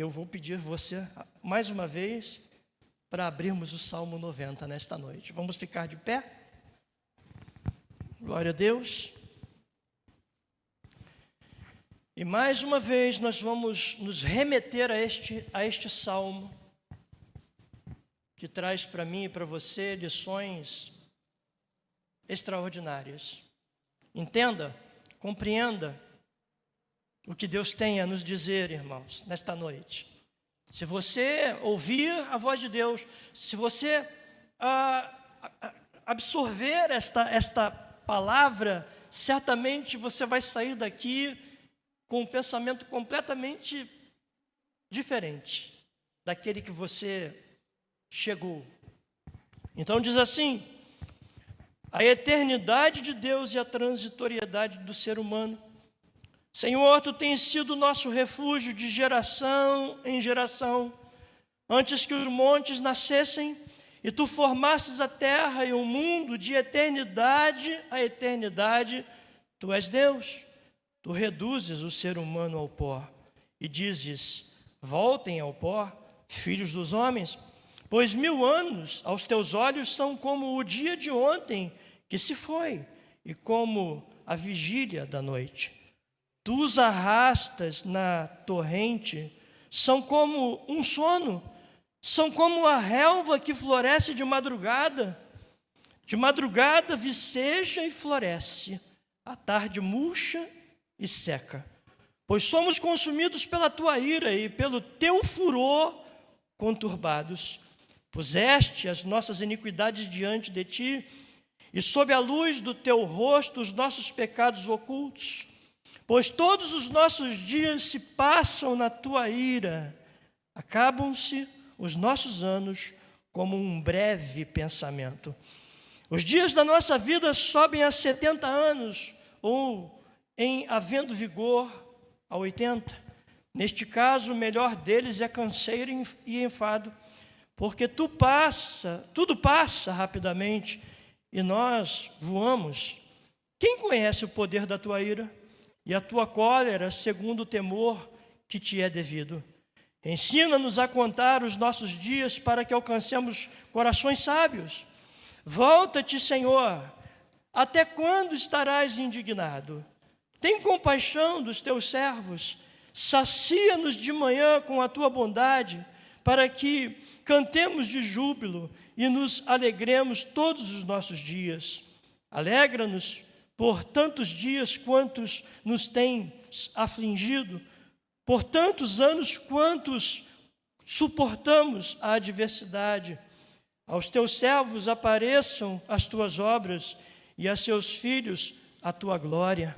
eu vou pedir você, mais uma vez, para abrirmos o Salmo 90 nesta noite. Vamos ficar de pé? Glória a Deus. E mais uma vez nós vamos nos remeter a este Salmo, que traz para mim e para você lições extraordinárias. Entenda, compreenda o que Deus tem a nos dizer, irmãos, nesta noite. Se você ouvir a voz de Deus, se você absorver esta palavra, certamente você vai sair daqui com um pensamento completamente diferente daquele que você chegou. Então diz assim: a eternidade de Deus e a transitoriedade do ser humano. Senhor, Tu tens sido nosso refúgio de geração em geração, antes que os montes nascessem, e Tu formasses a terra e o mundo de eternidade a eternidade. Tu és Deus. Tu reduzes o ser humano ao pó e dizes: voltem ao pó, filhos dos homens, pois 1000 anos aos Teus olhos são como o dia de ontem que se foi, e como a vigília da noite. Tu os arrastas na torrente, são como um sono, são como a relva que floresce de madrugada viceja e floresce, à tarde murcha e seca. Pois somos consumidos pela Tua ira e pelo Teu furor conturbados. Puseste as nossas iniquidades diante de Ti, e sob a luz do Teu rosto os nossos pecados ocultos. Pois todos os nossos dias se passam na Tua ira, acabam-se os nossos anos como um breve pensamento. Os dias da nossa vida sobem a 70 anos, ou, em havendo vigor, a 80. Neste caso, o melhor deles é canseiro e enfado, porque tudo passa rapidamente, e nós voamos. Quem conhece o poder da Tua ira e a Tua cólera segundo o temor que Te é devido? Ensina-nos a contar os nossos dias para que alcancemos corações sábios. Volta-te, Senhor, até quando estarás indignado? Tem compaixão dos Teus servos, sacia-nos de manhã com a Tua bondade, para que cantemos de júbilo e nos alegremos todos os nossos dias. Alegra-nos por tantos dias quantos nos tens afligido, por tantos anos quantos suportamos a adversidade. Aos Teus servos apareçam as Tuas obras, e a seus filhos a Tua glória.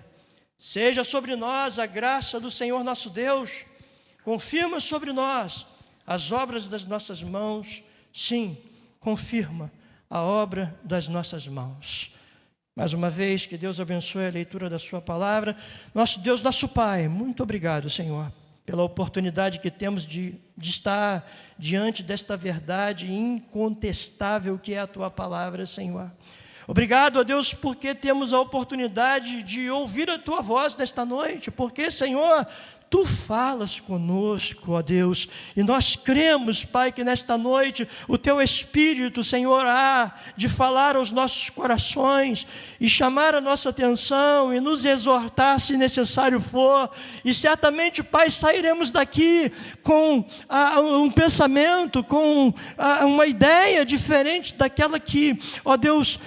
Seja sobre nós a graça do Senhor nosso Deus, confirma sobre nós as obras das nossas mãos. Sim, confirma a obra das nossas mãos. Mais uma vez, que Deus abençoe a leitura da Sua palavra. Nosso Deus, nosso Pai, muito obrigado, Senhor, pela oportunidade que temos de estar diante desta verdade incontestável que é a Tua palavra, Senhor. Obrigado, ó Deus, porque temos a oportunidade de ouvir a Tua voz nesta noite, porque, Senhor, Tu falas conosco, ó Deus, e nós cremos, Pai, que nesta noite o Teu Espírito, Senhor, há de falar aos nossos corações e chamar a nossa atenção e nos exortar se necessário for, e certamente, Pai, sairemos daqui com um pensamento, com uma ideia diferente daquela que, ó Deus,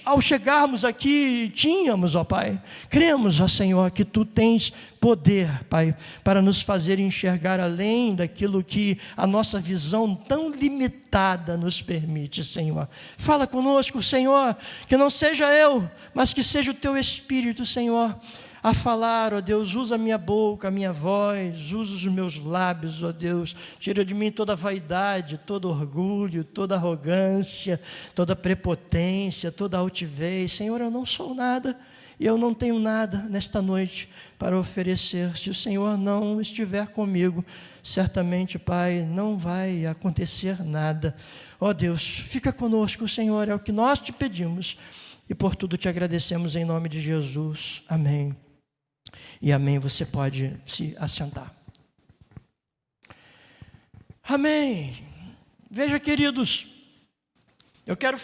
ao chegarmos aqui tínhamos, ó Pai. Cremos, ó Senhor, que Tu tens poder, Pai, para nos fazer enxergar além daquilo que a nossa visão tão limitada nos permite, Senhor. Fala conosco, Senhor, que não seja eu, mas que seja o Teu Espírito, Senhor, a falar, ó Deus. Usa a minha boca, a minha voz, usa os meus lábios, ó Deus. Tira de mim toda vaidade, todo orgulho, toda arrogância, toda prepotência, toda altivez. Senhor, eu não sou nada e eu não tenho nada nesta noite para oferecer. Se o Senhor não estiver comigo, certamente, Pai, não vai acontecer nada. Ó Deus, fica conosco, Senhor, é o que nós Te pedimos e por tudo Te agradecemos em nome de Jesus. Amém. E amém. Você pode se assentar. Amém. Veja, queridos, eu quero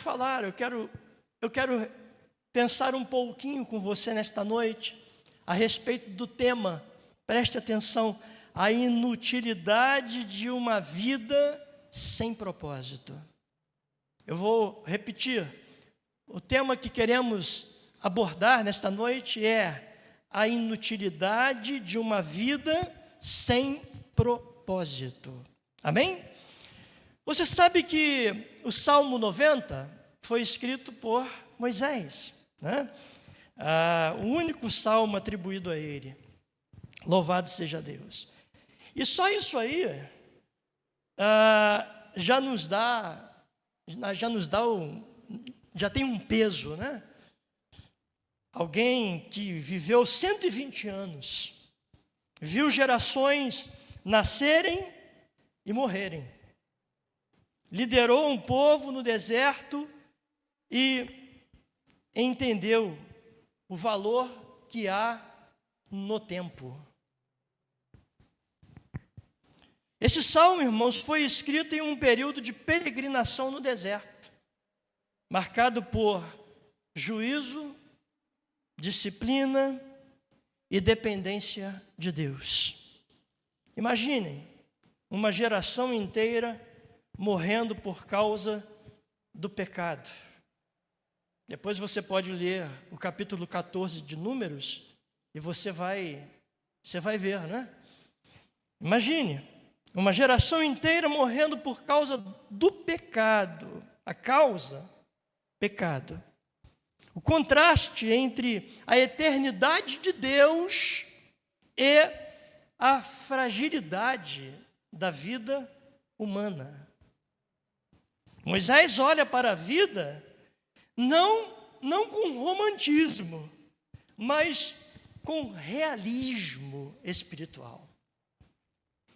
pensar um pouquinho com você nesta noite a respeito do tema, preste atenção, a inutilidade de uma vida sem propósito. Eu vou repetir, o tema que queremos abordar nesta noite é a inutilidade de uma vida sem propósito. Amém? Você sabe que o Salmo 90 foi escrito por Moisés, né? O único salmo atribuído a ele. Louvado seja Deus. E só isso aí já tem um peso, né? Alguém que viveu 120 anos, viu gerações nascerem e morrerem, liderou um povo no deserto e entendeu o valor que há no tempo. Esse salmo, irmãos, foi escrito em um período de peregrinação no deserto, marcado por juízo, disciplina e dependência de Deus. Imaginem uma geração inteira morrendo por causa do pecado. Depois você pode ler o capítulo 14 de Números e você vai ver, né? Imagine uma geração inteira morrendo por causa do pecado. A causa, pecado. O contraste entre a eternidade de Deus e a fragilidade da vida humana. Moisés olha para a vida não com romantismo, mas com realismo espiritual.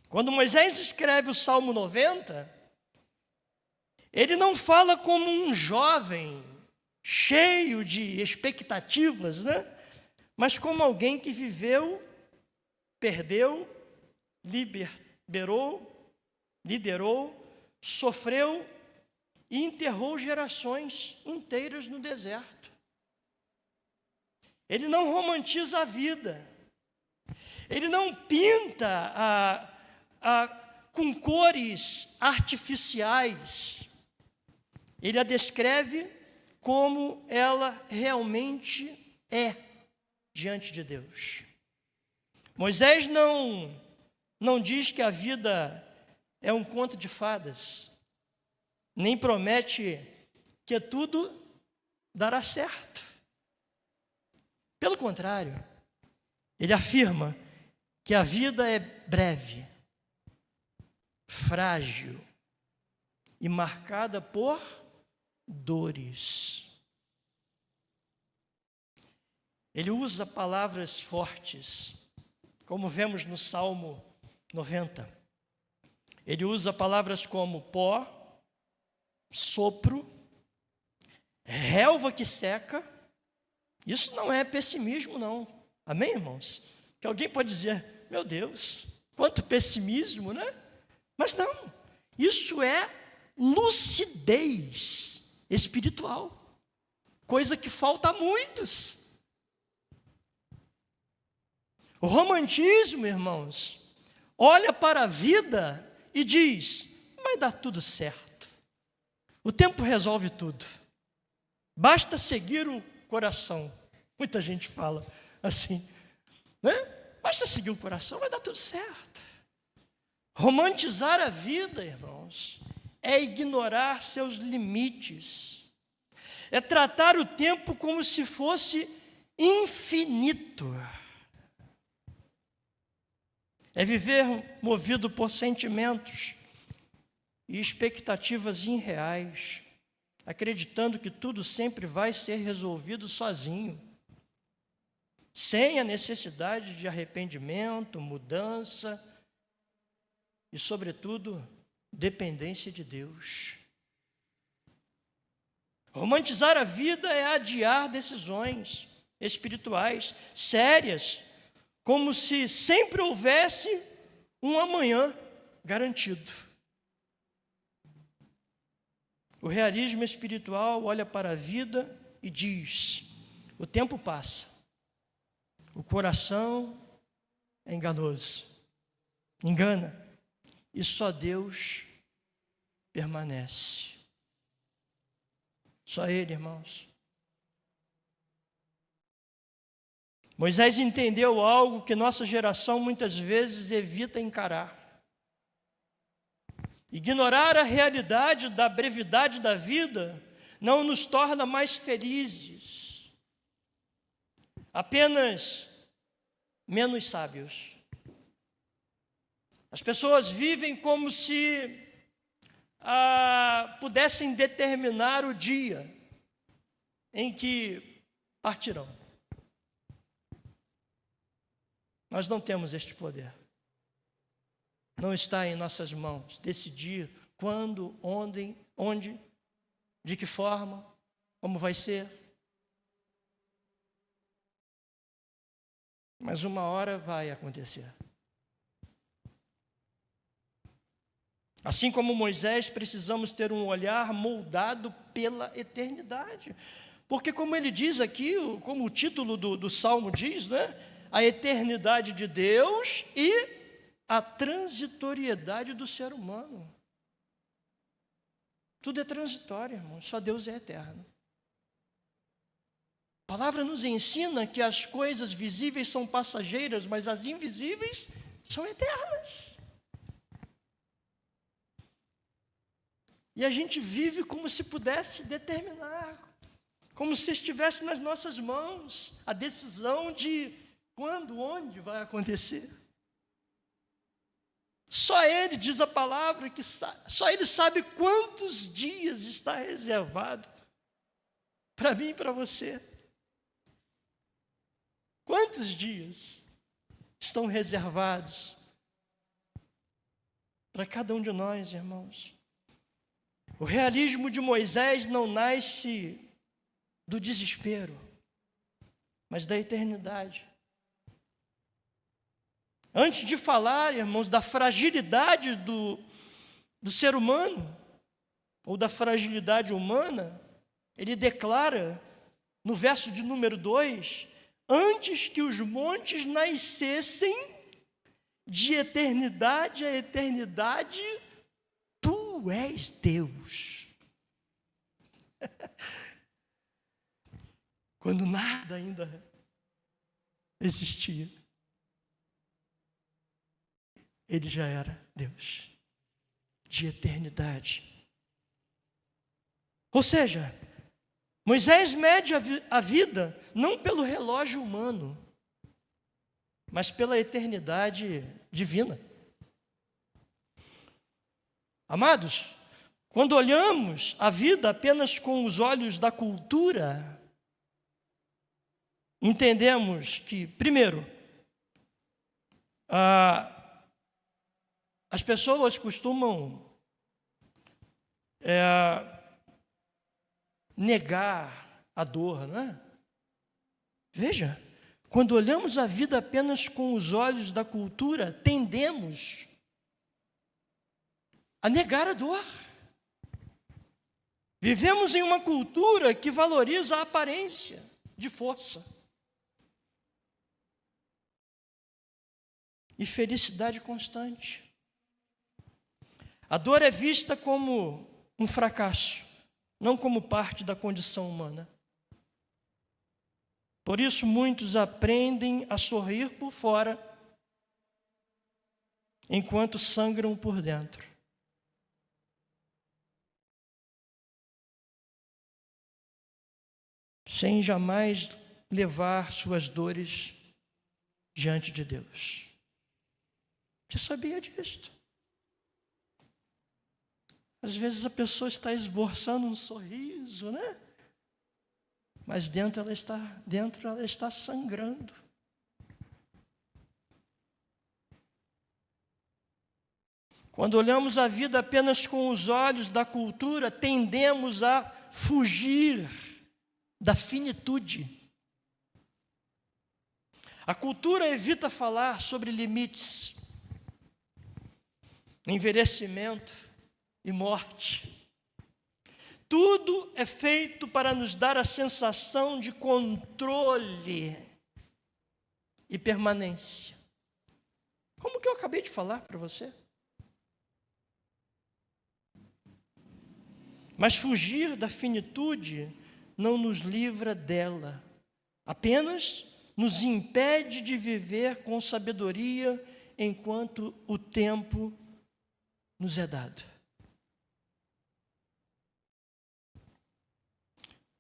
Quando Moisés escreve o Salmo 90, ele não fala como um jovem cheio de expectativas, né? Mas como alguém que viveu, perdeu, liderou, sofreu e enterrou gerações inteiras no deserto. Ele não romantiza a vida. Ele não pinta com cores artificiais. Ele a descreve como ela realmente é diante de Deus. Moisés não diz que a vida é um conto de fadas, nem promete que tudo dará certo. Pelo contrário, ele afirma que a vida é breve, frágil e marcada por dores. Ele usa palavras fortes, como vemos no Salmo 90. Ele usa palavras como pó, sopro, relva que seca. Isso não é pessimismo, não. Amém, irmãos? Que alguém pode dizer, meu Deus, quanto pessimismo, né? Mas não, isso é lucidez espiritual, coisa que falta a muitos. O romantismo, irmãos, olha para a vida e diz, vai dar tudo certo. O tempo resolve tudo. Basta seguir o coração. Muita gente fala assim, né? Basta seguir o coração, vai dar tudo certo. Romantizar a vida, irmãos, é ignorar seus limites. É tratar o tempo como se fosse infinito. É viver movido por sentimentos e expectativas irreais, acreditando que tudo sempre vai ser resolvido sozinho, sem a necessidade de arrependimento, mudança e, sobretudo, dependência de Deus. Romantizar a vida é adiar decisões espirituais sérias, como se sempre houvesse um amanhã garantido. O realismo espiritual olha para a vida e diz: o tempo passa, o coração é enganoso, engana, e só Deus permanece. Só Ele, irmãos. Moisés entendeu algo que nossa geração muitas vezes evita encarar. Ignorar a realidade da brevidade da vida não nos torna mais felizes, apenas menos sábios. As pessoas vivem como se pudessem determinar o dia em que partirão. Nós não temos este poder. Não está em nossas mãos decidir quando, onde, de que forma, como vai ser. Mas uma hora vai acontecer. Assim como Moisés, precisamos ter um olhar moldado pela eternidade. Porque como ele diz aqui, como o título do Salmo diz, né? A eternidade de Deus e a transitoriedade do ser humano. Tudo é transitório, irmão. Só Deus é eterno. A palavra nos ensina que as coisas visíveis são passageiras, mas as invisíveis são eternas. E a gente vive como se pudesse determinar, como se estivesse nas nossas mãos a decisão de quando, onde vai acontecer. Só Ele, diz a palavra, que só Ele sabe quantos dias está reservado para mim e para você. Quantos dias estão reservados para cada um de nós, irmãos? O realismo de Moisés não nasce do desespero, mas da eternidade. Antes de falar, irmãos, da fragilidade do ser humano, ou da fragilidade humana, ele declara, no verso de número 2, antes que os montes nascessem, de eternidade a eternidade, tu és Deus. Quando nada ainda existia, Ele já era Deus, de eternidade. Ou seja, Moisés mede a vida não pelo relógio humano, mas pela eternidade divina. Amados, quando olhamos a vida apenas com os olhos da cultura, entendemos que, primeiro, as pessoas costumam negar a dor, não é? Veja, quando olhamos a vida apenas com os olhos da cultura, tendemos a negar a dor. Vivemos em uma cultura que valoriza a aparência de força e felicidade constante. A dor é vista como um fracasso, não como parte da condição humana. Por isso, muitos aprendem a sorrir por fora, enquanto sangram por dentro. Sem jamais levar suas dores diante de Deus. Você sabia disso? Às vezes a pessoa está esboçando um sorriso, né? Mas dentro ela está sangrando. Quando olhamos a vida apenas com os olhos da cultura, tendemos a fugir da finitude. A cultura evita falar sobre limites, envelhecimento e morte. Tudo é feito para nos dar a sensação de controle e permanência. Como que eu acabei de falar para você? Mas fugir da finitude não nos livra dela, apenas nos impede de viver com sabedoria enquanto o tempo nos é dado.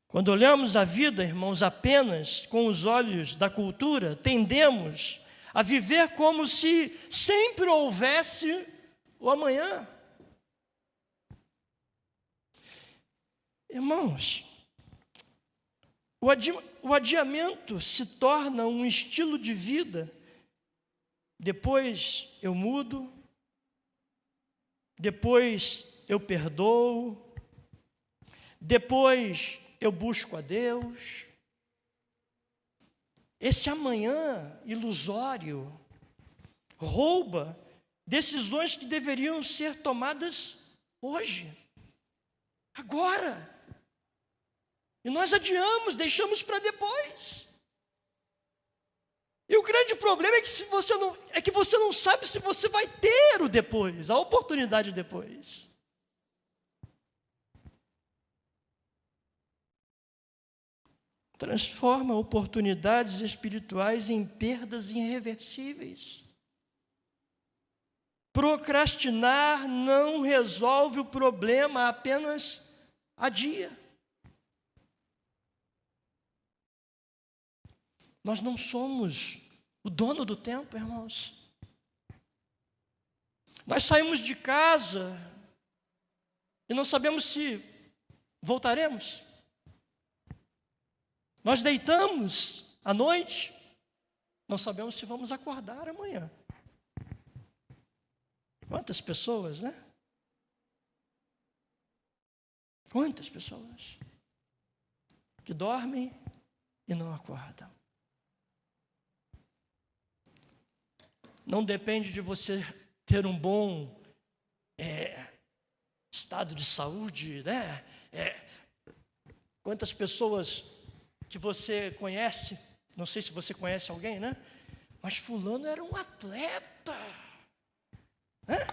Quando olhamos a vida, irmãos, apenas com os olhos da cultura, tendemos a viver como se sempre houvesse o amanhã. Irmãos, o adiamento se torna um estilo de vida. Depois eu mudo, depois eu perdoo, depois eu busco a Deus. Esse amanhã ilusório rouba decisões que deveriam ser tomadas hoje, agora. E nós adiamos, deixamos para depois. E o grande problema é que você não sabe se você vai ter o depois, a oportunidade depois. Transforma oportunidades espirituais em perdas irreversíveis. Procrastinar não resolve o problema, apenas adia. Nós não somos o dono do tempo, irmãos. Nós saímos de casa e não sabemos se voltaremos. Nós deitamos à noite, não sabemos se vamos acordar amanhã. Quantas pessoas, né? Quantas pessoas que dormem e não acordam. Não depende de você ter um bom estado de saúde, né? Quantas pessoas que você conhece, não sei se você conhece alguém, né? Mas fulano era um atleta, né?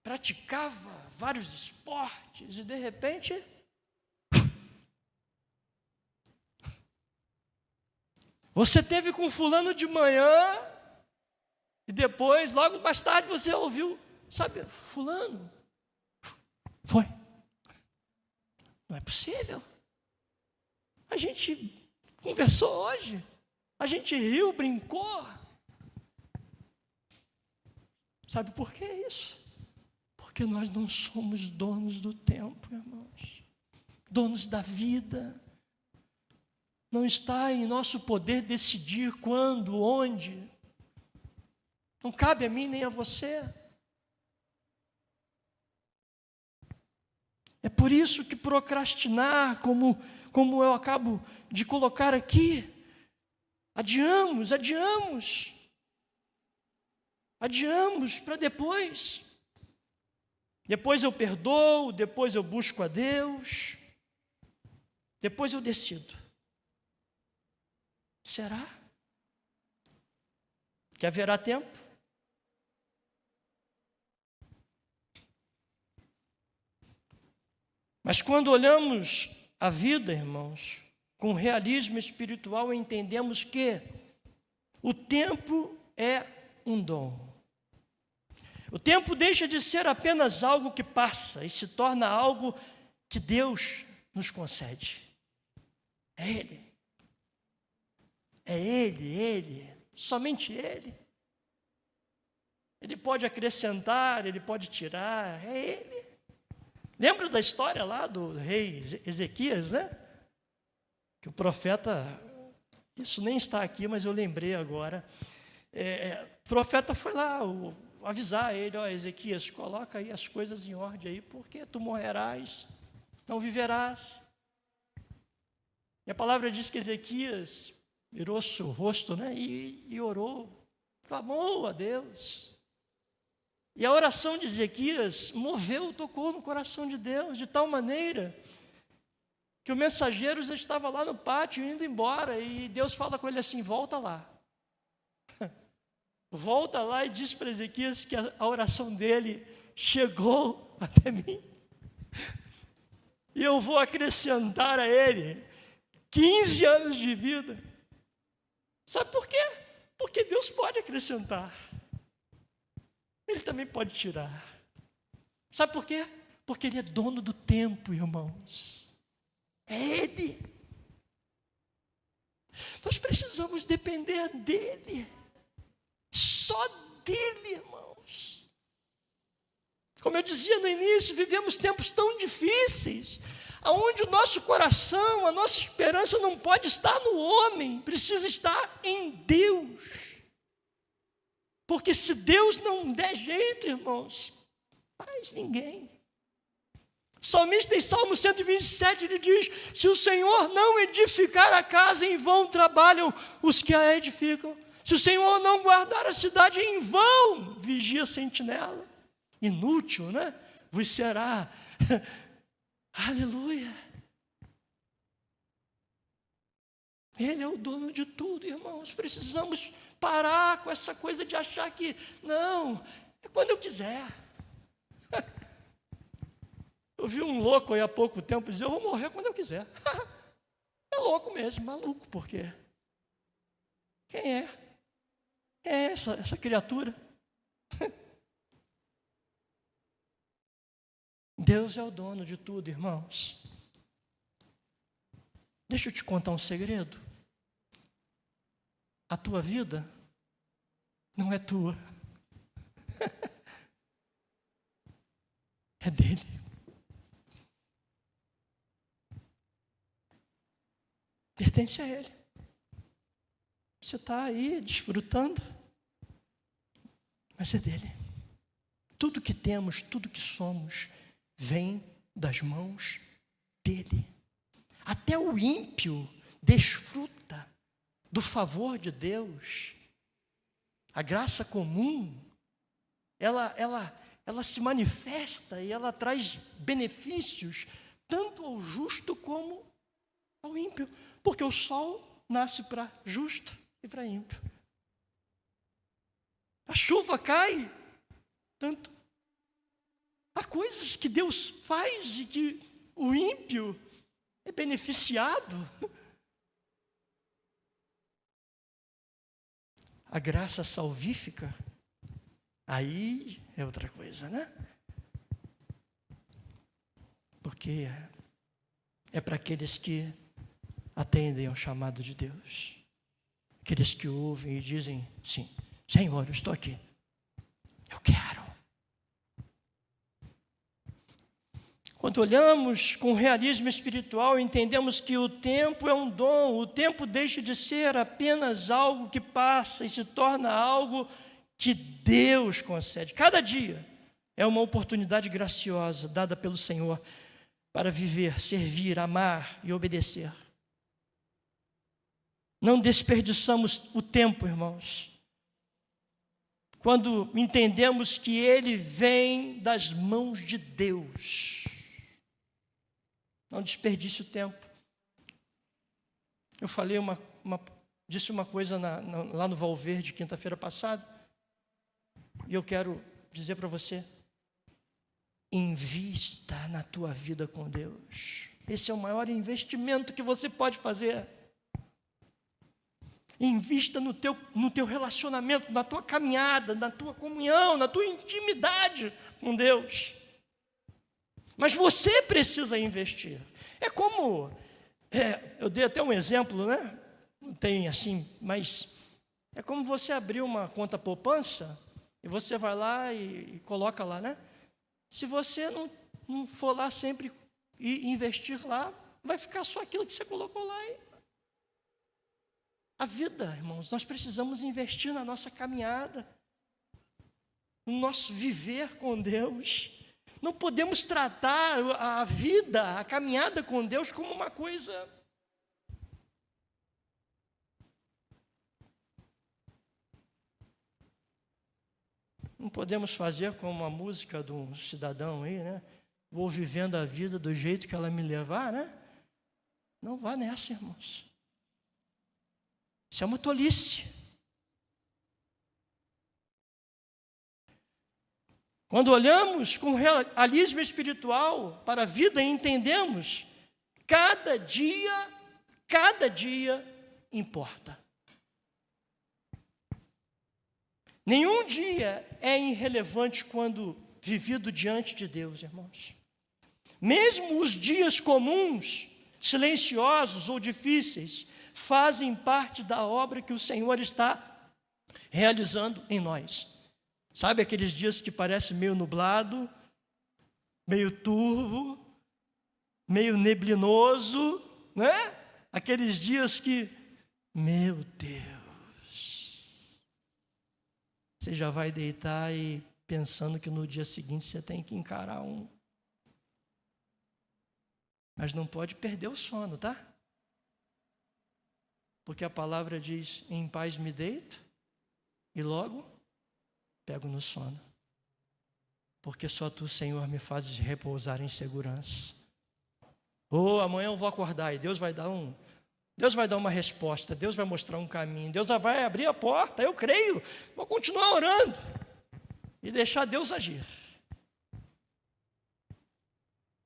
Praticava vários esportes e de repente você teve com fulano de manhã e depois, logo mais tarde, você ouviu, sabe, fulano foi. Não é possível. A gente conversou hoje, a gente riu, brincou. Sabe por que isso? Porque nós não somos donos do tempo, irmãos. Donos da vida. Não está em nosso poder decidir quando, onde. Não cabe a mim nem a você. É por isso que procrastinar, como eu acabo de colocar aqui, adiamos para depois. Depois eu perdoo, depois eu busco a Deus, depois eu decido. Será que haverá tempo? Mas quando olhamos a vida, irmãos, com realismo espiritual, entendemos que o tempo é um dom. O tempo deixa de ser apenas algo que passa e se torna algo que Deus nos concede. É Ele. É Ele, somente Ele. Ele pode acrescentar, Ele pode tirar, é Ele. Lembra da história lá do rei Ezequias, né? Que o profeta, isso nem está aqui, mas eu lembrei agora. O profeta foi lá avisar ele, Ezequias, coloca aí as coisas em ordem aí, porque tu morrerás, não viverás. E a palavra diz que Ezequias virou seu rosto, né? E orou, clamou a Deus. E a oração de Ezequias tocou no coração de Deus, de tal maneira que o mensageiro já estava lá no pátio, indo embora, e Deus fala com ele assim: volta lá. Volta lá e diz para Ezequias que a oração dele chegou até mim. E eu vou acrescentar a ele 15 anos de vida. Sabe por quê? Porque Deus pode acrescentar. Ele também pode tirar. Sabe por quê? Porque Ele é dono do tempo, irmãos. É Ele. Nós precisamos depender dEle. Só dEle, irmãos. Como eu dizia no início, vivemos tempos tão difíceis, onde o nosso coração, a nossa esperança não pode estar no homem, precisa estar em Deus. Porque se Deus não der jeito, irmãos, faz ninguém. O salmista em Salmo 127, ele diz: se o Senhor não edificar a casa, em vão trabalham os que a edificam. Se o Senhor não guardar a cidade, em vão vigia a sentinela. Inútil, né? Vos será. Aleluia. Ele é o dono de tudo, irmãos. Precisamos parar com essa coisa de achar que, não, é quando eu quiser. Eu vi um louco aí há pouco tempo dizer: eu vou morrer quando eu quiser. É louco mesmo, maluco, por quê? Quem é? Quem é essa criatura? Deus é o dono de tudo, irmãos. Deixa eu te contar um segredo. A tua vida não é tua. É dele. Pertence a Ele. Você está aí desfrutando, mas é dele. Tudo que temos, tudo que somos, vem das mãos dele. Até o ímpio desfruta do favor de Deus. A graça comum, ela se manifesta e ela traz benefícios tanto ao justo como ao ímpio, porque o sol nasce para justo e para ímpio. A chuva cai, tanto há coisas que Deus faz e que o ímpio é beneficiado. A graça salvífica, aí é outra coisa, né? Porque é para aqueles que atendem ao chamado de Deus. Aqueles que ouvem e dizem: sim, Senhor, eu estou aqui. Eu quero. Quando olhamos com realismo espiritual, entendemos que o tempo é um dom. O tempo deixa de ser apenas algo que passa e se torna algo que Deus concede. Cada dia é uma oportunidade graciosa dada pelo Senhor para viver, servir, amar e obedecer. Não desperdiçamos o tempo, irmãos, quando entendemos que ele vem das mãos de Deus. Não desperdice o tempo. Eu falei disse uma coisa lá no Valverde, quinta-feira passada, e eu quero dizer para você: invista na tua vida com Deus. Esse é o maior investimento que você pode fazer. Invista no teu relacionamento, na tua caminhada, na tua comunhão, na tua intimidade com Deus. Mas você precisa investir. É como, eu dei até um exemplo, né? Não tem assim, mas é como você abrir uma conta poupança e você vai lá e coloca lá, né? Se você não for lá sempre e investir lá, vai ficar só aquilo que você colocou lá. A vida, irmãos, nós precisamos investir na nossa caminhada, no nosso viver com Deus. Não podemos tratar a vida, a caminhada com Deus como uma coisa... Não podemos fazer como a música de um cidadão aí, né? Vou vivendo a vida do jeito que ela me levar, né? Não vá nessa, irmãos. Isso é uma tolice. Quando olhamos com realismo espiritual para a vida e entendemos, cada dia importa. Nenhum dia é irrelevante quando vivido diante de Deus, irmãos. Mesmo os dias comuns, silenciosos ou difíceis, fazem parte da obra que o Senhor está realizando em nós. Sabe aqueles dias que parece meio nublado, meio turvo, meio neblinoso, né? Aqueles dias que, meu Deus, você já vai deitar e pensando que no dia seguinte você tem que encarar um. Mas não pode perder o sono, tá? Porque a palavra diz, em paz me deito e logo pego no sono. Porque só tu, Senhor, me fazes repousar em segurança. Amanhã eu vou acordar e Deus vai dar uma resposta, Deus vai mostrar um caminho, Deus vai abrir a porta, eu creio, vou continuar orando e deixar Deus agir.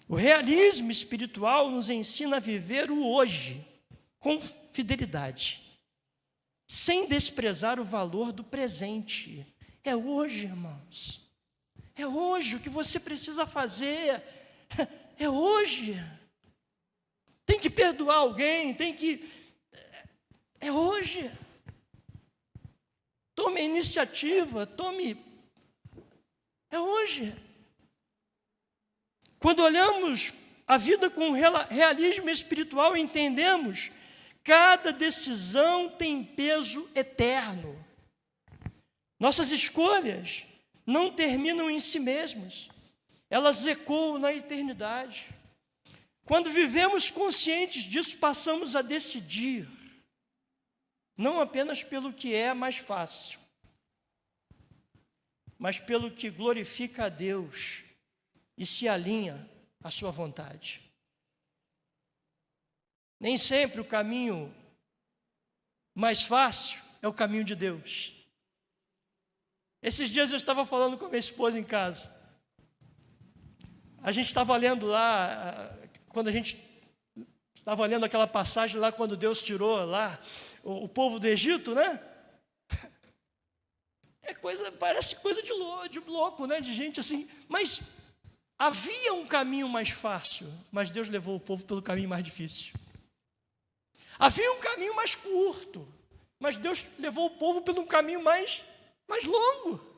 O realismo espiritual nos ensina a viver o hoje com fidelidade, sem desprezar o valor do presente. É hoje, irmãos. É hoje o que você precisa fazer. É hoje. Tem que perdoar alguém, é hoje. Tome a iniciativa, é hoje. Quando olhamos a vida com realismo espiritual, entendemos, cada decisão tem peso eterno. Nossas escolhas não terminam em si mesmas, elas ecoam na eternidade. Quando vivemos conscientes disso, passamos a decidir, não apenas pelo que é mais fácil, mas pelo que glorifica a Deus e se alinha à sua vontade. Nem sempre o caminho mais fácil é o caminho de Deus. Esses dias eu estava falando com a minha esposa em casa. A gente estava lendo lá, quando a gente estava lendo aquela passagem lá, quando Deus tirou lá o povo do Egito, né? Parece coisa de louco, né? De gente assim, mas havia um caminho mais fácil, mas Deus levou o povo pelo caminho mais difícil. Havia um caminho mais curto, mas Deus levou o povo pelo caminho mais longo.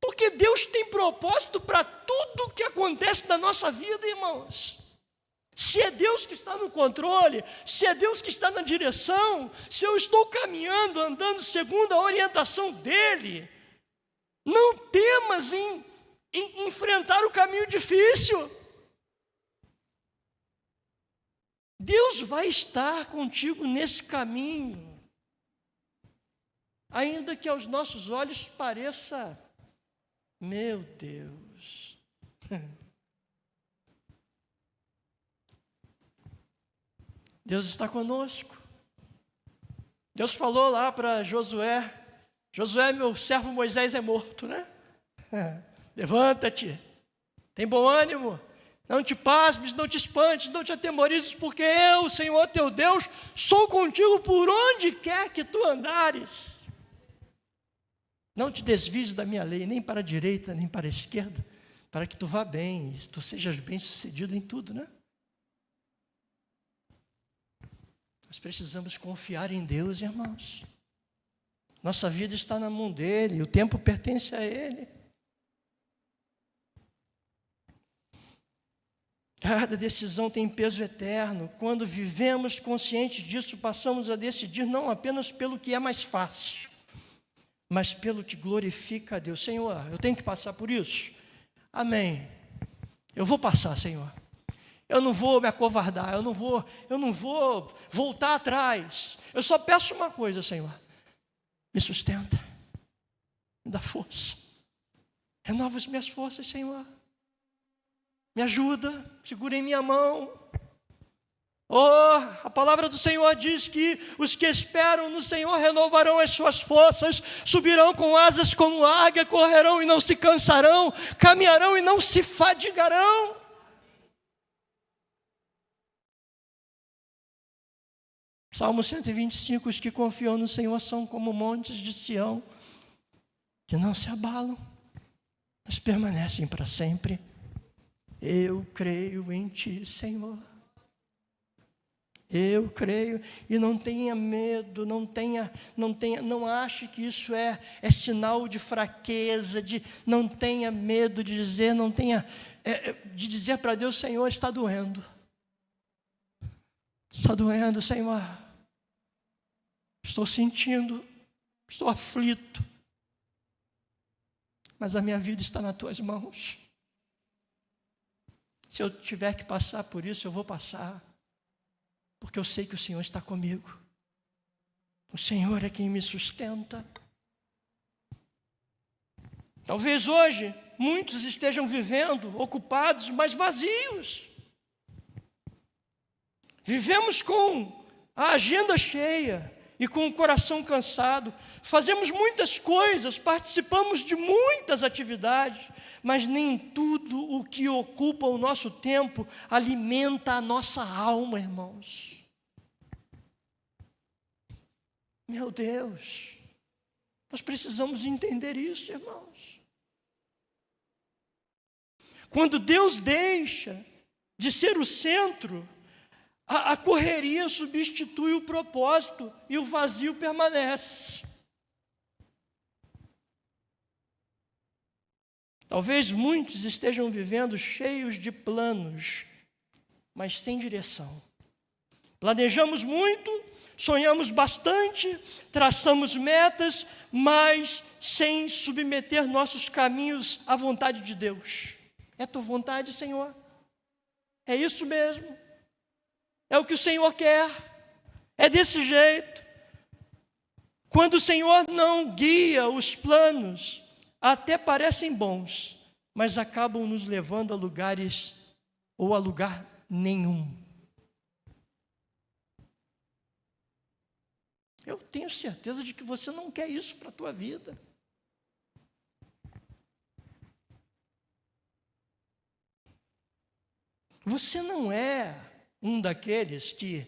Porque Deus tem propósito para tudo que acontece na nossa vida, irmãos. Se é Deus que está no controle, se é Deus que está na direção, se eu estou caminhando, andando segundo a orientação dEle, não temas em enfrentar o caminho difícil. Deus vai estar contigo nesse caminho, ainda que aos nossos olhos pareça, meu Deus. Deus está conosco. Deus falou lá para Josué, meu servo Moisés é morto, né? Levanta-te, tem bom ânimo, não te pasmes, não te espantes, não te atemorizes, porque eu, Senhor teu Deus, sou contigo por onde quer que tu andares. Não te desvies da minha lei, nem para a direita, nem para a esquerda, para que tu vá bem, tu sejas bem-sucedido em tudo, né? Nós precisamos confiar em Deus, irmãos. Nossa vida está na mão dEle, o tempo pertence a Ele. Cada decisão tem peso eterno. Quando vivemos conscientes disso, passamos a decidir não apenas pelo que é mais fácil, mas pelo que glorifica a Deus. Senhor, eu tenho que passar por isso? Amém. Eu vou passar, Senhor. Eu não vou me acovardar, eu não vou voltar atrás. Eu só peço uma coisa, Senhor. Me sustenta, me dá força. Renova as minhas forças, Senhor. Me ajuda, segura em minha mão. Oh, a palavra do Senhor diz que os que esperam no Senhor renovarão as suas forças, subirão com asas como águia, correrão e não se cansarão, caminharão e não se fadigarão. Salmo 125, os que confiam no Senhor são como montes de Sião, que não se abalam, mas permanecem para sempre. Eu creio em Ti, Senhor. Eu creio, e não tenha medo, não ache que isso é sinal de fraqueza, não tenha medo de dizer, de dizer para Deus, Senhor, está doendo, Senhor, estou sentindo, estou aflito, mas a minha vida está nas Tuas mãos. Se eu tiver que passar por isso, eu vou passar, porque eu sei que o Senhor está comigo. O Senhor é quem me sustenta. Talvez hoje muitos estejam vivendo ocupados, mas vazios. Vivemos com a agenda cheia e com o coração cansado. Fazemos muitas coisas, participamos de muitas atividades, mas nem tudo o que ocupa o nosso tempo alimenta a nossa alma, irmãos. Meu Deus, nós precisamos entender isso, irmãos. Quando Deus deixa de ser o centro, a correria substitui o propósito e o vazio permanece. Talvez muitos estejam vivendo cheios de planos, mas sem direção. Planejamos muito, sonhamos bastante, traçamos metas, mas sem submeter nossos caminhos à vontade de Deus. É Tua vontade, Senhor? É isso mesmo? É o que o Senhor quer? É desse jeito? Quando o Senhor não guia os planos, até parecem bons, mas acabam nos levando a lugares ou a lugar nenhum. Eu tenho certeza de que você não quer isso para a tua vida. Você não é um daqueles que,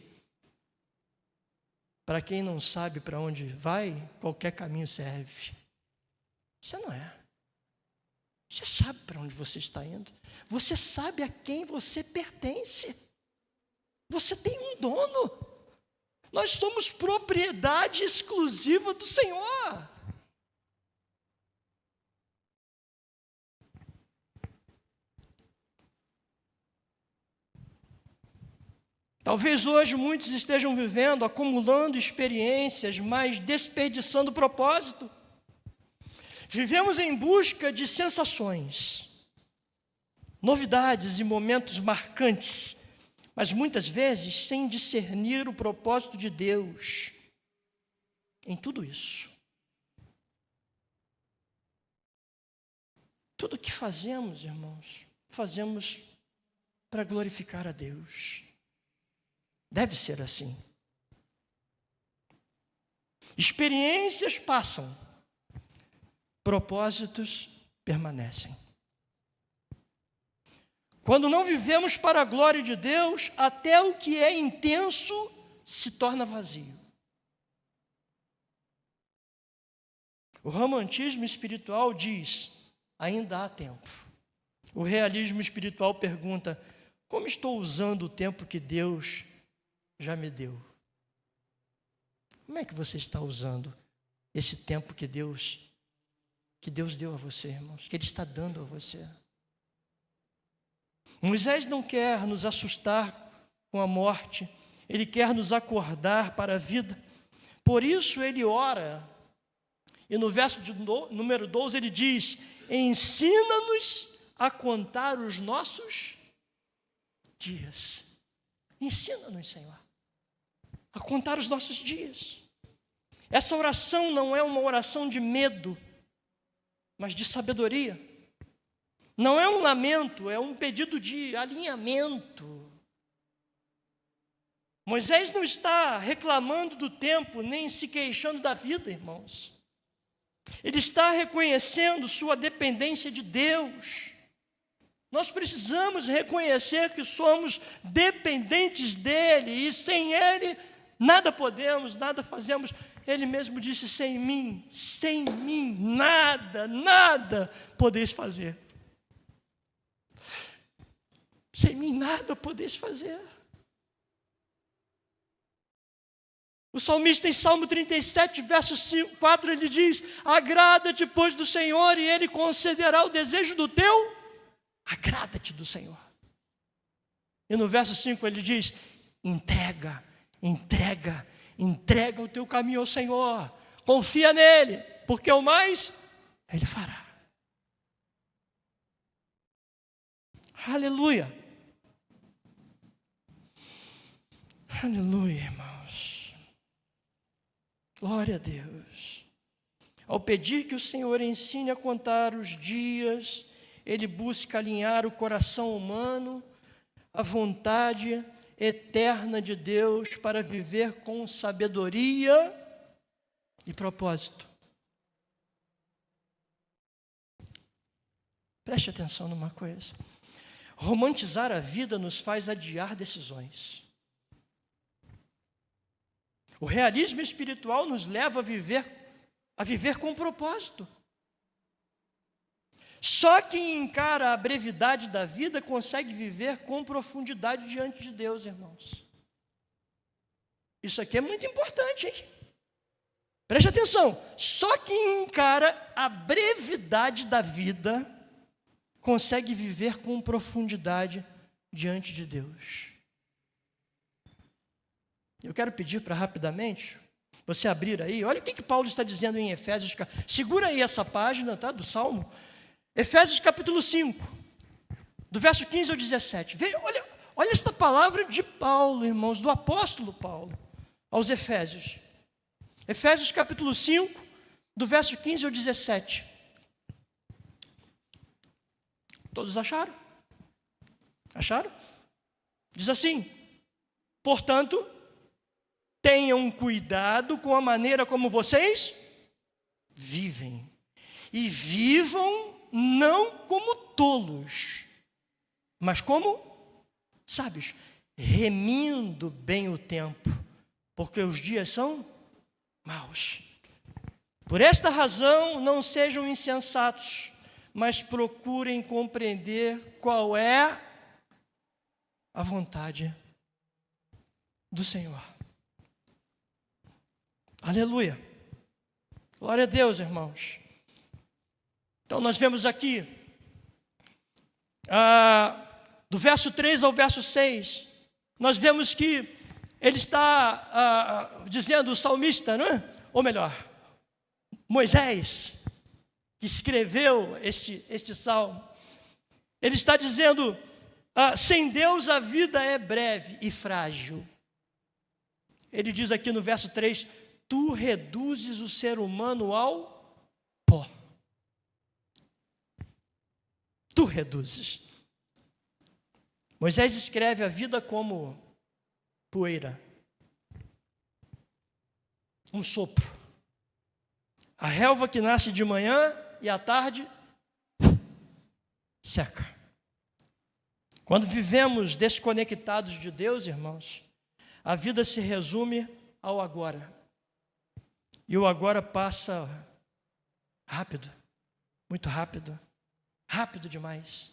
para quem não sabe para onde vai, qualquer caminho serve. Você não é. Você sabe para onde você está indo. Você sabe a quem você pertence. Você tem um dono. Nós somos propriedade exclusiva do Senhor. Talvez hoje muitos estejam vivendo, acumulando experiências, mas desperdiçando o propósito. Vivemos em busca de sensações, novidades e momentos marcantes, mas muitas vezes sem discernir o propósito de Deus em tudo isso. Tudo o que fazemos, irmãos, fazemos para glorificar a Deus. Deve ser assim. Experiências passam, propósitos permanecem. Quando não vivemos para a glória de Deus, até o que é intenso se torna vazio. O romantismo espiritual diz: ainda há tempo. O realismo espiritual pergunta: como estou usando o tempo que Deus já me deu? Como é que você está usando esse tempo que Deus deu a você, irmãos, que Ele está dando a você? Moisés não quer nos assustar com a morte, ele quer nos acordar para a vida. Por isso ele ora, e no verso número 12 ele diz: ensina-nos a contar os nossos dias. Ensina-nos, Senhor, a contar os nossos dias. Essa oração não é uma oração de medo, mas de sabedoria. Não é um lamento, é um pedido de alinhamento. Moisés não está reclamando do tempo, nem se queixando da vida, irmãos. Ele está reconhecendo sua dependência de Deus. Nós precisamos reconhecer que somos dependentes dEle, e sem Ele, nada podemos, nada fazemos. Ele mesmo disse, sem mim, nada podeis fazer. Sem mim, nada podeis fazer. O salmista em Salmo 37, verso 4, ele diz, agrada-te, pois, do Senhor, e Ele concederá o desejo do teu, agrada-te do Senhor. E no verso 5 ele diz, entrega o teu caminho ao Senhor, confia nele, porque o mais Ele fará. Aleluia. Aleluia, irmãos. Glória a Deus. Ao pedir que o Senhor ensine a contar os dias, Ele busca alinhar o coração humano à vontade eterna de Deus para viver com sabedoria e propósito. Preste atenção numa coisa. Romantizar a vida nos faz adiar decisões. O realismo espiritual nos leva a viver com propósito. Só quem encara a brevidade da vida consegue viver com profundidade diante de Deus, irmãos. Isso aqui é muito importante, hein? Preste atenção. Só quem encara a brevidade da vida consegue viver com profundidade diante de Deus. Eu quero pedir para rapidamente você abrir aí, olha o que Paulo está dizendo em Efésios, segura aí essa página, tá, do Salmo, Efésios capítulo 5, do verso 15 ao 17, olha esta palavra de Paulo, irmãos, do apóstolo Paulo, aos Efésios, Efésios capítulo 5, do verso 15 ao 17, todos acharam? Acharam? Diz assim, portanto, tenham cuidado com a maneira como vocês vivem. E vivam não como tolos, mas como sábios, remindo bem o tempo, porque os dias são maus. Por esta razão, não sejam insensatos, mas procurem compreender qual é a vontade do Senhor. Aleluia. Glória a Deus, irmãos. Então, nós vemos aqui, do verso 3 ao verso 6, nós vemos que ele está dizendo, o salmista, não é? Ou melhor, Moisés, que escreveu este salmo, ele está dizendo, sem Deus a vida é breve e frágil. Ele diz aqui no verso 3, tu reduzes o ser humano ao pó. Tu reduzes. Moisés escreve a vida como poeira, um sopro. A relva que nasce de manhã e à tarde seca. Quando vivemos desconectados de Deus, irmãos, a vida se resume ao agora. E o agora passa rápido, muito rápido, rápido demais.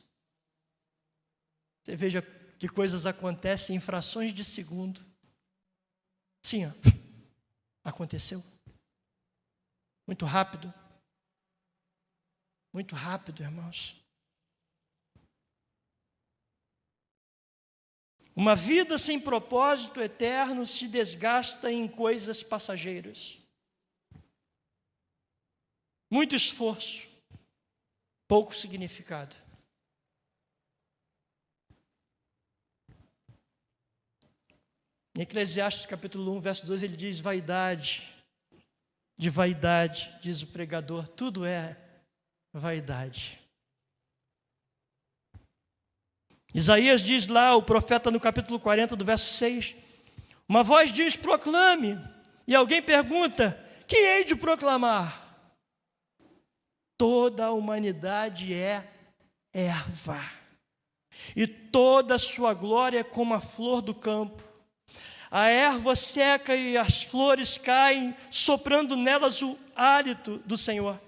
Você veja que coisas acontecem em frações de segundo. Sim, aconteceu. Muito rápido, irmãos. Uma vida sem propósito eterno se desgasta em coisas passageiras. Muito esforço, pouco significado. Em Eclesiastes capítulo 1, verso 2, ele diz, vaidade, de vaidade, diz o pregador, tudo é vaidade. Isaías diz lá, o profeta no capítulo 40, do verso 6, uma voz diz, proclame, e alguém pergunta, que hei de proclamar? Toda a humanidade é erva, e toda a sua glória é como a flor do campo. A erva seca e as flores caem, soprando nelas o hálito do Senhor.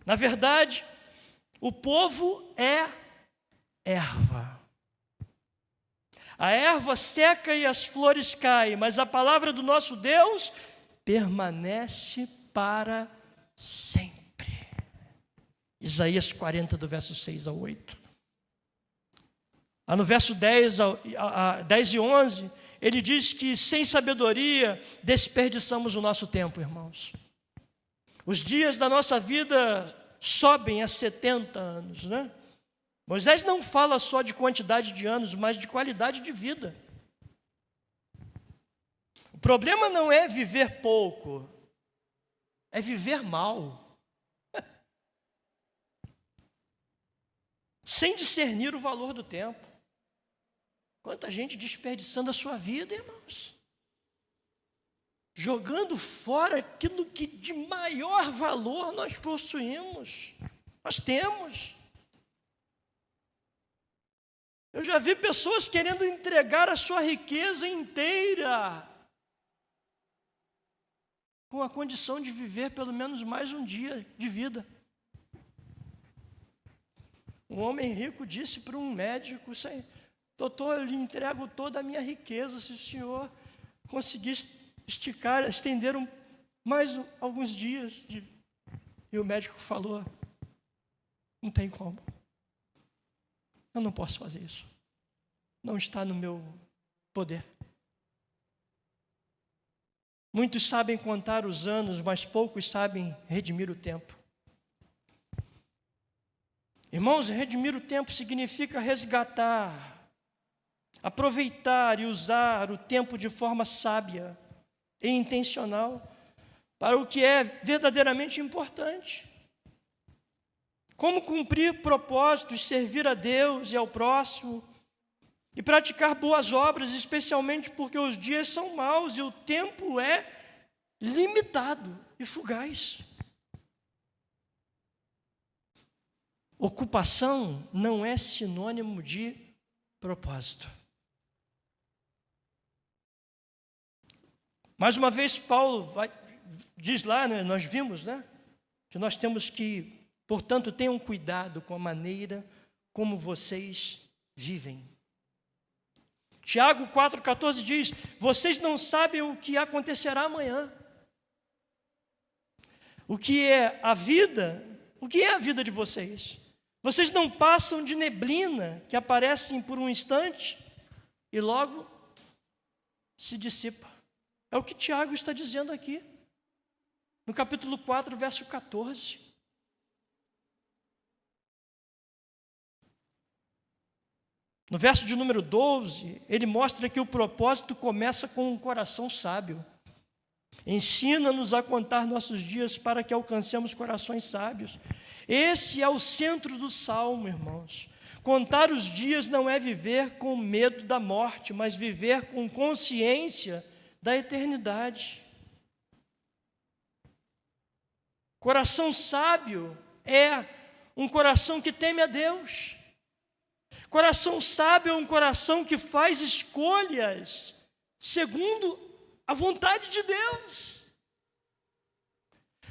Na verdade, o povo é erva. A erva seca e as flores caem, mas a palavra do nosso Deus permanece para sempre. Isaías 40, do verso 6 ao 8. Lá no verso 10 e 11, ele diz que sem sabedoria desperdiçamos o nosso tempo, irmãos. Os dias da nossa vida sobem a 70 anos, né? Moisés não fala só de quantidade de anos, mas de qualidade de vida. O problema não é viver pouco, é viver mal. Sem discernir o valor do tempo. Quanta gente desperdiçando a sua vida, irmãos. Jogando fora aquilo que de maior valor nós possuímos, nós temos. Eu já vi pessoas querendo entregar a sua riqueza inteira, com a condição de viver pelo menos mais um dia de vida. Um homem rico disse para um médico, doutor, eu lhe entrego toda a minha riqueza, se o senhor conseguir estender mais alguns dias. E o médico falou, não tem como. Eu não posso fazer isso. Não está no meu poder. Muitos sabem contar os anos, mas poucos sabem redimir o tempo. Irmãos, redimir o tempo significa resgatar, aproveitar e usar o tempo de forma sábia e intencional para o que é verdadeiramente importante. Como cumprir propósitos, servir a Deus e ao próximo e praticar boas obras, especialmente porque os dias são maus e o tempo é limitado e fugaz. Ocupação não é sinônimo de propósito. Mais uma vez, Paulo diz lá, né, nós vimos, né, que nós temos que, portanto, tenham cuidado com a maneira como vocês vivem. Tiago 4,14 diz, vocês não sabem o que acontecerá amanhã. O que é a vida? O que é a vida de vocês? Vocês não passam de neblina que aparecem por um instante e logo se dissipa. É o que Tiago está dizendo aqui, no capítulo 4, verso 14. No verso de número 12, ele mostra que o propósito começa com um coração sábio. Ensina-nos a contar nossos dias para que alcancemos corações sábios. Esse é o centro do Salmo, irmãos. Contar os dias não é viver com medo da morte, mas viver com consciência da eternidade. Coração sábio é um coração que teme a Deus. Coração sábio é um coração que faz escolhas segundo a vontade de Deus.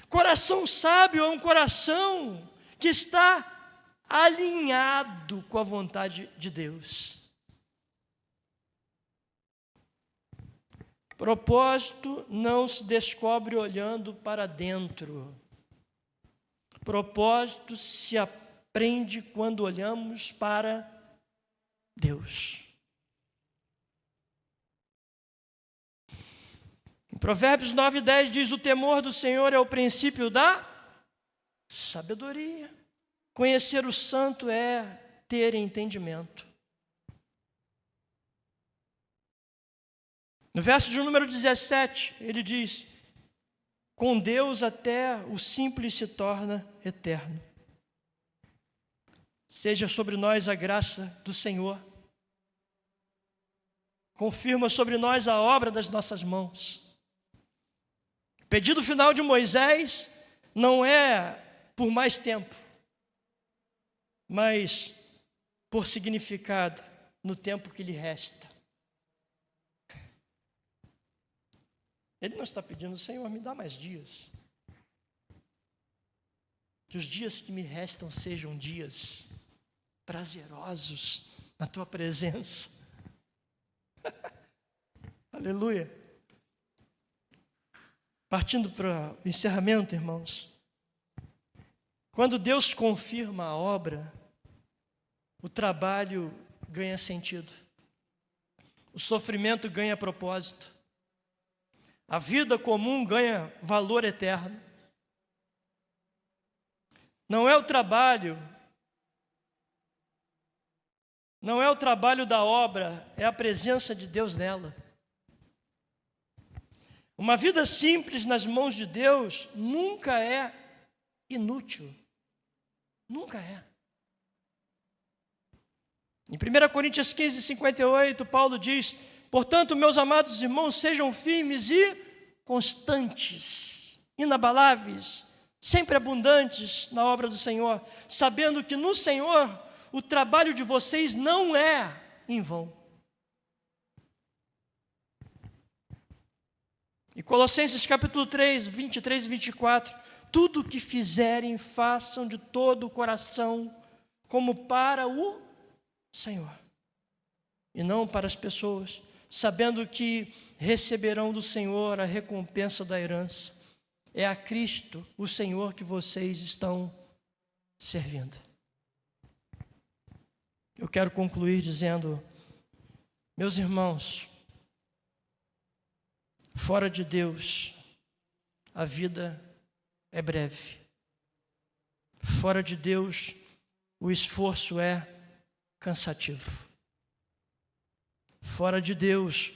Coração sábio é um coração que está alinhado com a vontade de Deus. Propósito não se descobre olhando para dentro. Propósito se aprende quando olhamos para Deus. Em Provérbios 9:10 diz, o temor do Senhor é o princípio da sabedoria. Conhecer o santo é ter entendimento. No verso de número 17, ele diz, com Deus até o simples se torna eterno. Seja sobre nós a graça do Senhor. Confirma sobre nós a obra das nossas mãos. O pedido final de Moisés não é por mais tempo, mas por significado no tempo que lhe resta. Ele não está pedindo, Senhor, me dá mais dias. Que os dias que me restam sejam dias prazerosos na tua presença. Aleluia. Partindo para o encerramento, irmãos. Quando Deus confirma a obra, o trabalho ganha sentido. O sofrimento ganha propósito. A vida comum ganha valor eterno. Não é o trabalho da obra, é a presença de Deus nela. Uma vida simples nas mãos de Deus nunca é inútil. Nunca é. Em 1 Coríntios 15, 58, Paulo diz: portanto, meus amados irmãos, sejam firmes e constantes, inabaláveis, sempre abundantes na obra do Senhor, sabendo que no Senhor o trabalho de vocês não é em vão. E Colossenses capítulo 3, 23 e 24, tudo o que fizerem, façam de todo o coração, como para o Senhor, e não para as pessoas, sabendo que receberão do Senhor a recompensa da herança. É a Cristo, o Senhor, que vocês estão servindo. Eu quero concluir dizendo, meus irmãos, fora de Deus, a vida é breve. Fora de Deus, o esforço é cansativo. Fora de Deus,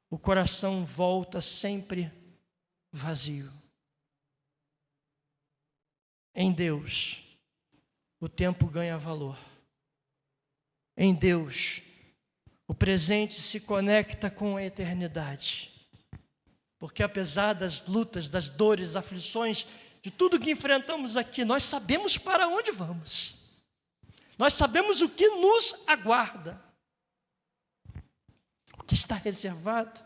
o coração volta sempre vazio. Em Deus, o tempo ganha valor. Em Deus, o presente se conecta com a eternidade. Porque apesar das lutas, das dores, aflições, de tudo que enfrentamos aqui, nós sabemos para onde vamos. Nós sabemos o que nos aguarda. O que está reservado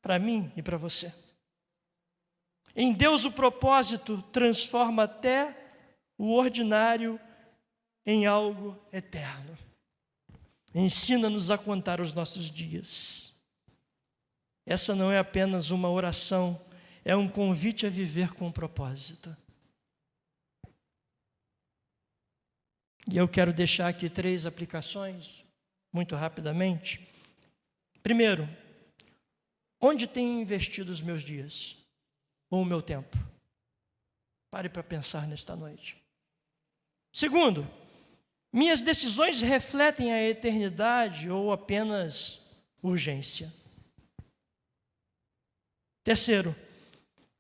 para mim e para você. Em Deus o propósito transforma até o ordinário em algo eterno. Ensina-nos a contar os nossos dias. Essa não é apenas uma oração, é um convite a viver com propósito. E eu quero deixar aqui 3 aplicações, muito rapidamente. Primeiro, onde tenho investido os meus dias? Ou o meu tempo? Pare para pensar nesta noite. Segundo, minhas decisões refletem a eternidade ou apenas urgência? Terceiro,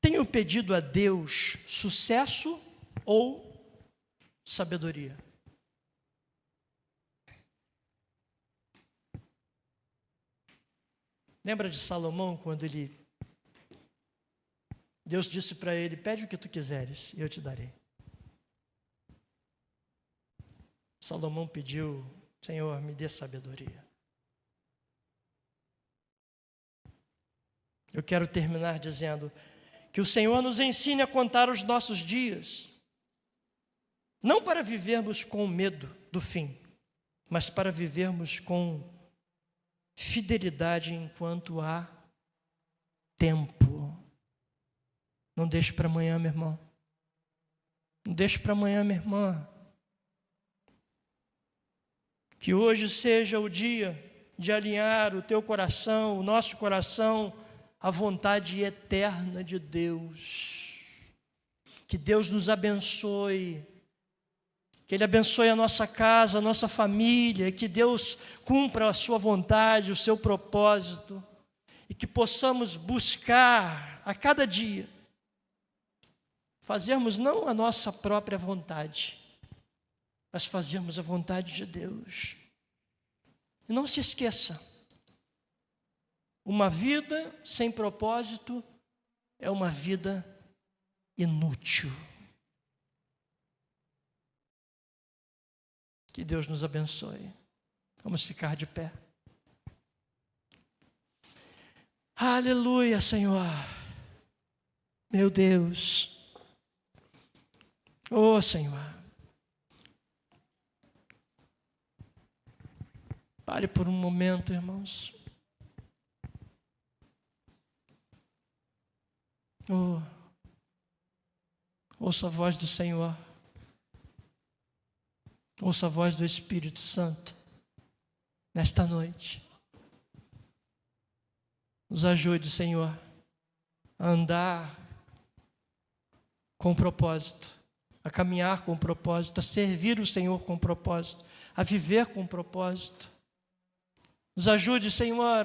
tenho pedido a Deus sucesso ou sabedoria? Lembra de Salomão, quando Deus disse para ele, pede o que tu quiseres e eu te darei. Salomão pediu, Senhor, me dê sabedoria. Eu quero terminar dizendo que o Senhor nos ensine a contar os nossos dias, não para vivermos com medo do fim, mas para vivermos com fidelidade enquanto há tempo. Não deixe para amanhã, meu irmão. Não deixe para amanhã, minha irmã. Que hoje seja o dia de alinhar o teu coração, o nosso coração, à vontade eterna de Deus. Que Deus nos abençoe. Que Ele abençoe a nossa casa, a nossa família, que Deus cumpra a sua vontade, o seu propósito, e que possamos buscar a cada dia, fazermos não a nossa própria vontade, mas fazermos a vontade de Deus. E não se esqueça, uma vida sem propósito é uma vida inútil. Que Deus nos abençoe. Vamos ficar de pé. Aleluia, Senhor. Meu Deus. Oh, Senhor. Pare por um momento, irmãos. Oh, ouça a voz do Senhor. Ouça a voz do Espírito Santo nesta noite. Nos ajude, Senhor, a andar com propósito, a caminhar com propósito, a servir o Senhor com propósito, a viver com propósito. Nos ajude, Senhor,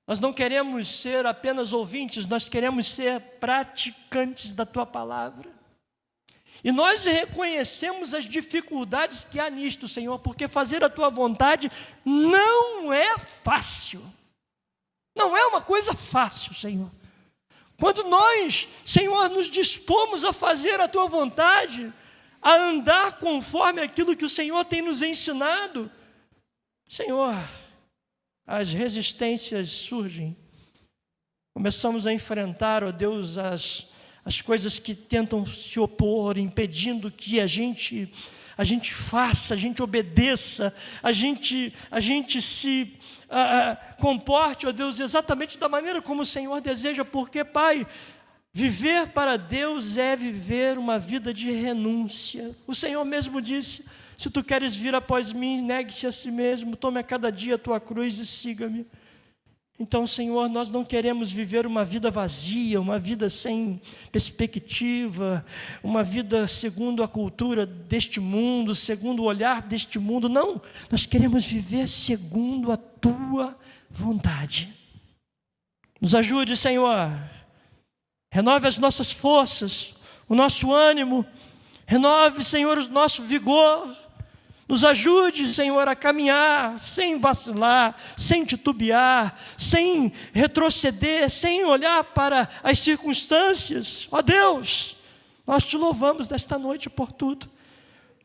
nós não queremos ser apenas ouvintes, nós queremos ser praticantes da Tua palavra. E nós reconhecemos as dificuldades que há nisto, Senhor, porque fazer a Tua vontade não é fácil. Não é uma coisa fácil, Senhor. Quando nós, Senhor, nos dispomos a fazer a Tua vontade, a andar conforme aquilo que o Senhor tem nos ensinado, Senhor, as resistências surgem. Começamos a enfrentar, ó Deus, as coisas que tentam se opor, impedindo que a gente faça, a gente obedeça, a gente se comporte, ó Deus, exatamente da maneira como o Senhor deseja, porque, Pai, viver para Deus é viver uma vida de renúncia. O Senhor mesmo disse: se tu queres vir após mim, negue-se a si mesmo, tome a cada dia a tua cruz e siga-me. Então, Senhor, nós não queremos viver uma vida vazia, uma vida sem perspectiva, uma vida segundo a cultura deste mundo, segundo o olhar deste mundo. Não, nós queremos viver segundo a Tua vontade. Nos ajude, Senhor. Renove as nossas forças, o nosso ânimo. Renove, Senhor, o nosso vigor. Nos ajude, Senhor, a caminhar sem vacilar, sem titubear, sem retroceder, sem olhar para as circunstâncias. Ó Deus, nós Te louvamos nesta noite por tudo.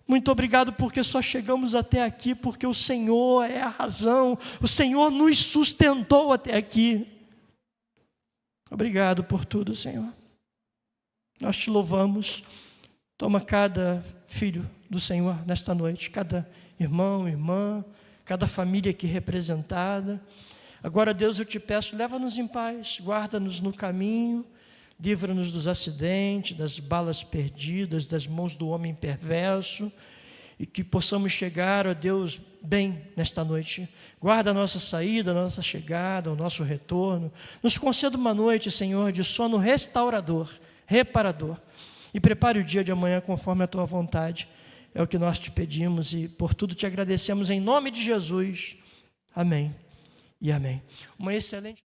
Muito obrigado porque só chegamos até aqui porque o Senhor é a razão. O Senhor nos sustentou até aqui. Obrigado por tudo, Senhor. Nós Te louvamos. Toma cada filho do Senhor nesta noite, cada irmão, irmã, cada família aqui representada. Agora, Deus, eu Te peço, leva-nos em paz, guarda-nos no caminho, livra-nos dos acidentes, das balas perdidas, das mãos do homem perverso, e que possamos chegar, ó Deus, bem nesta noite. Guarda a nossa saída, a nossa chegada, o nosso retorno. Nos conceda uma noite, Senhor, de sono restaurador, reparador. E prepare o dia de amanhã conforme a Tua vontade. É o que nós Te pedimos e por tudo Te agradecemos em nome de Jesus. Amém e amém. Uma excelente...